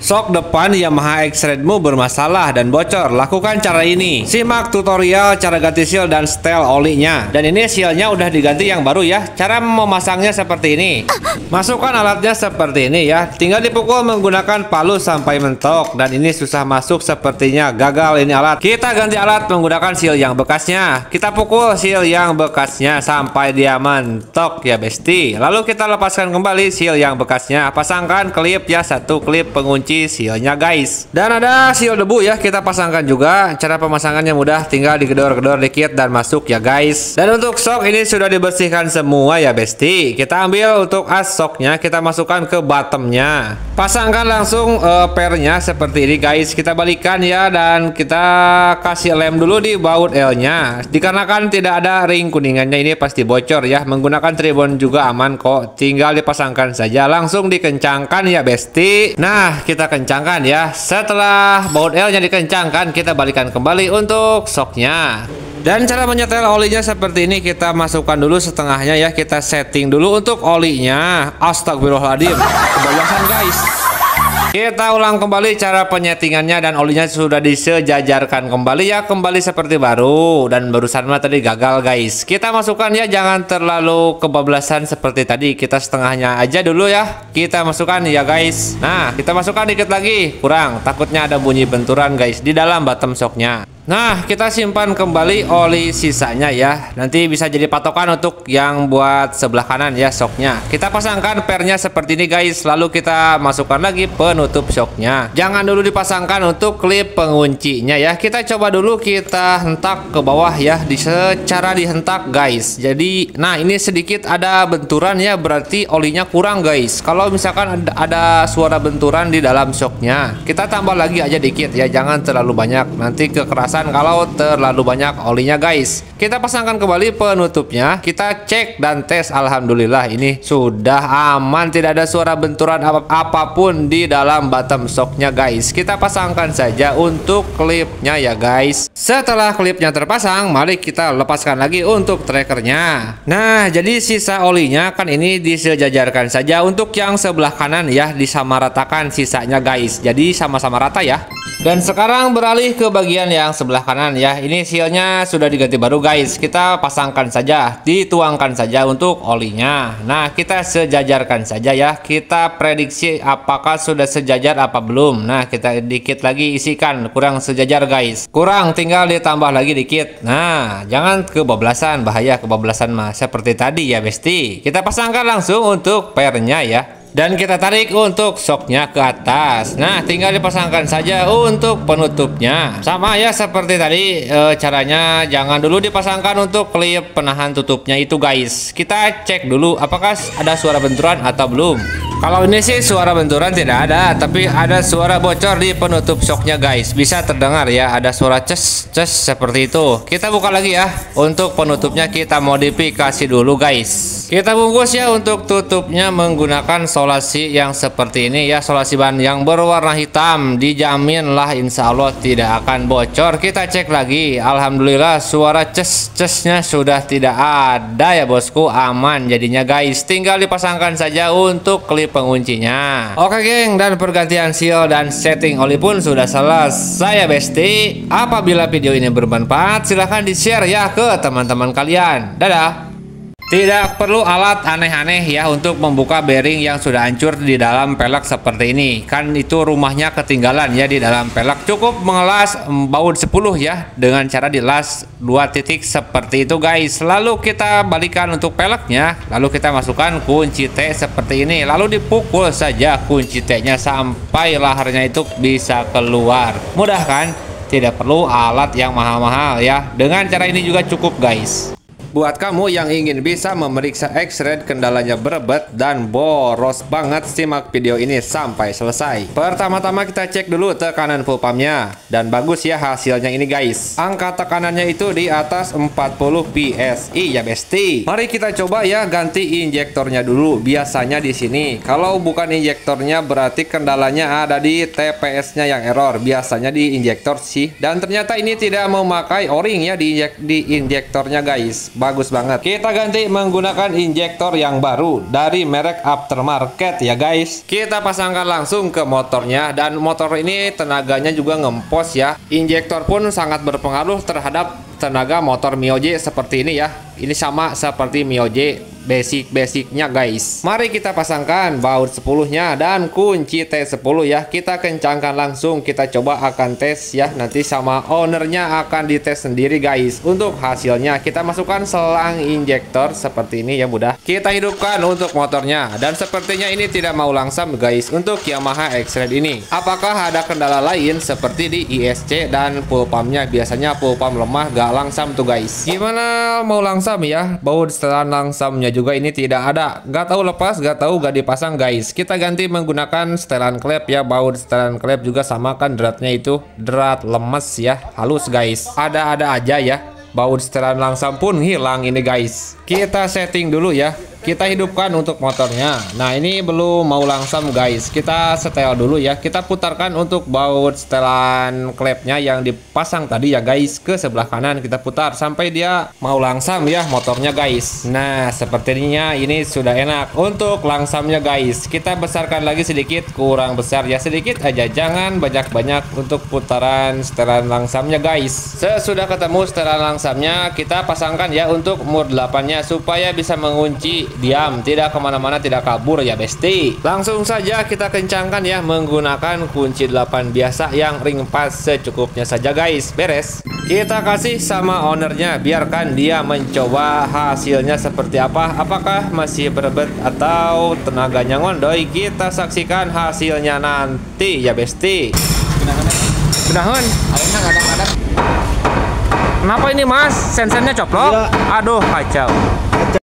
Sok depan Yamaha X-Redmu bermasalah dan bocor, lakukan cara ini. Simak tutorial cara ganti seal dan setel olinya. Dan ini sealnya udah diganti yang baru ya. Cara memasangnya seperti ini. Masukkan alatnya seperti ini ya. Tinggal dipukul menggunakan palu sampai mentok. Dan ini susah masuk sepertinya, gagal ini alat. Kita ganti alat menggunakan seal yang bekasnya. Kita pukul seal yang bekasnya sampai dia mentok ya besti. Lalu kita lepaskan kembali seal yang bekasnya. Pasangkan klip ya, satu klip pengunci sealnya guys. Dan ada seal debu ya, kita pasangkan juga. Cara pemasangannya mudah, tinggal digedor-gedor dikit dan masuk ya guys. Dan untuk sok ini sudah dibersihkan semua ya besti. Kita ambil untuk as soknya, kita masukkan ke bottomnya. Pasangkan langsung pernya seperti ini guys. Kita balikan ya, dan kita kasih lem dulu di baut L nya. Dikarenakan tidak ada ring kuningannya, ini pasti bocor ya. Menggunakan tribon juga aman kok, tinggal dipasangkan saja, langsung dikencangkan ya besti. Nah, kita kencangkan ya. Setelah baut L nya dikencangkan, kita balikan kembali untuk soknya. Dan cara menyetel olinya seperti ini, kita masukkan dulu setengahnya ya. Kita setting dulu untuk olinya. Astagfirullahaladzim, kebanyakan guys. Kita ulang kembali cara penyetingannya, dan olinya sudah disejajarkan kembali ya, kembali seperti baru. Dan barusan mah tadi gagal guys. Kita masukkan ya, jangan terlalu kebablasan seperti tadi. Kita setengahnya aja dulu ya. Kita masukkan ya guys. Nah, kita masukkan dikit lagi, kurang, takutnya ada bunyi benturan guys di dalam bottom shocknya. Nah, kita simpan kembali oli sisanya ya. Nanti bisa jadi patokan untuk yang buat sebelah kanan ya shocknya. Kita pasangkan pernya seperti ini guys. Lalu kita masukkan lagi penutup shocknya. Jangan dulu dipasangkan untuk klip penguncinya ya. Kita coba dulu kita hentak ke bawah ya, secara dihentak guys. Jadi, nah ini sedikit ada benturan ya, berarti olinya kurang guys. Kalau misalkan ada suara benturan di dalam shocknya, kita tambah lagi aja dikit ya, jangan terlalu banyak. Nanti kekerasan kalau terlalu banyak olinya guys. Kita pasangkan kembali penutupnya. Kita cek dan tes, alhamdulillah ini sudah aman, tidak ada suara benturan apapun di dalam bottom shocknya guys. Kita pasangkan saja untuk klipnya ya guys. Setelah klipnya terpasang, mari kita lepaskan lagi untuk trackernya. Nah, jadi sisa olinya kan ini disejajarkan saja. Untuk yang sebelah kanan ya, disamaratakan sisanya guys, jadi sama-sama rata ya. Dan sekarang beralih ke bagian yang sebelah kanan ya. Ini sealnya sudah diganti baru guys. Kita pasangkan saja, dituangkan saja untuk olinya. Nah, kita sejajarkan saja ya. Kita prediksi apakah sudah sejajar apa belum. Nah, kita dikit lagi isikan, kurang sejajar guys. Kurang, tinggal ditambah lagi dikit. Nah, jangan kebablasan, bahaya kebablasan mah seperti tadi ya besti. Kita pasangkan langsung untuk pernya ya. Dan kita tarik untuk shocknya ke atas. Nah, tinggal dipasangkan saja untuk penutupnya. Sama ya seperti tadi caranya. Jangan dulu dipasangkan untuk klip penahan tutupnya itu guys. Kita cek dulu apakah ada suara benturan atau belum. Kalau ini sih suara benturan tidak ada, tapi ada suara bocor di penutup shocknya guys. Bisa terdengar ya, ada suara ces seperti itu. Kita buka lagi ya. Untuk penutupnya kita modifikasi dulu guys. Kita bungkus ya untuk tutupnya menggunakan solasi yang seperti ini ya, solasi ban yang berwarna hitam. Dijamin lah insya Allah tidak akan bocor. Kita cek lagi, alhamdulillah suara cesnya sudah tidak ada ya bosku, aman jadinya guys. Tinggal dipasangkan saja untuk klip penguncinya. Oke geng, dan pergantian seal dan setting oli pun sudah selesai ya besti. Apabila video ini bermanfaat, silahkan di share ya ke teman-teman kalian. Dadah. Tidak perlu alat aneh-aneh ya untuk membuka bearing yang sudah hancur di dalam pelek seperti ini. Kan itu rumahnya ketinggalan ya di dalam pelek. Cukup mengelas baut 10 ya, dengan cara dilas 2 titik seperti itu guys. Lalu kita balikan untuk peleknya. Lalu kita masukkan kunci T seperti ini. Lalu dipukul saja kunci T-nya sampai laharnya itu bisa keluar. Mudah kan? Tidak perlu alat yang mahal-mahal ya. Dengan cara ini juga cukup guys. Buat kamu yang ingin bisa memeriksa X-Red kendalanya berebet dan boros banget, simak video ini sampai selesai. Pertama-tama kita cek dulu tekanan full pumpnya. Dan bagus ya hasilnya ini guys. Angka tekanannya itu di atas 40 PSI ya besti. Mari kita coba ya ganti injektornya dulu. Biasanya di sini kalau bukan injektornya berarti kendalanya ada di TPS-nya yang error. Biasanya di injektor sih. Dan ternyata ini tidak memakai O-ring ya di injektornya guys. bagus banget. Kita ganti menggunakan injektor yang baru dari merek aftermarket ya guys. Kita pasangkan langsung ke motornya, dan motor ini tenaganya juga ngempos ya. Injektor pun sangat berpengaruh terhadap tenaga motor Mio J seperti ini ya. Ini sama seperti Mio J basic-basicnya guys. Mari kita pasangkan baut 10-nya dan kunci T10 ya. Kita kencangkan langsung, kita coba akan tes ya. Nanti sama ownernya akan dites sendiri guys. Untuk hasilnya kita masukkan selang injektor seperti ini ya mudah. Kita hidupkan untuk motornya, dan sepertinya ini tidak mau langsam guys untuk Yamaha X-Ride ini. Apakah ada kendala lain seperti di ISC dan full pumpnya? Biasanya full pump lemah gak langsam tuh guys. Gimana mau langsam ya? Baut setelan langsamnya juga ini tidak ada, gak tahu lepas, gak tahu gak dipasang guys. Kita ganti menggunakan setelan klep ya. Baut setelan klep juga sama kan, dratnya itu drat lemes ya, halus guys. Ada-ada aja ya. Baut setelan langsam pun hilang ini guys. Kita setting dulu ya. Kita hidupkan untuk motornya. Nah ini belum mau langsam guys. Kita setel dulu ya. Kita putarkan untuk baut setelan klepnya yang dipasang tadi ya guys, ke sebelah kanan. Kita putar sampai dia mau langsam ya motornya guys. Nah sepertinya ini sudah enak untuk langsamnya guys. Kita besarkan lagi sedikit, kurang besar ya, sedikit aja, jangan banyak-banyak untuk putaran setelan langsamnya guys. Sesudah ketemu setelan langsamnya, kita pasangkan ya untuk mur 8-nya supaya bisa mengunci diam, tidak kemana-mana, tidak kabur ya besti. Langsung saja kita kencangkan ya menggunakan kunci 8 biasa yang ring pas secukupnya saja guys. Beres. Kita kasih sama ownernya, biarkan dia mencoba hasilnya seperti apa. Apakah masih berebet atau tenaganya ngondoy? Kita saksikan hasilnya nanti ya besti. Benahan. Kenapa ini mas? Sensennya coplok? Aduh kacau.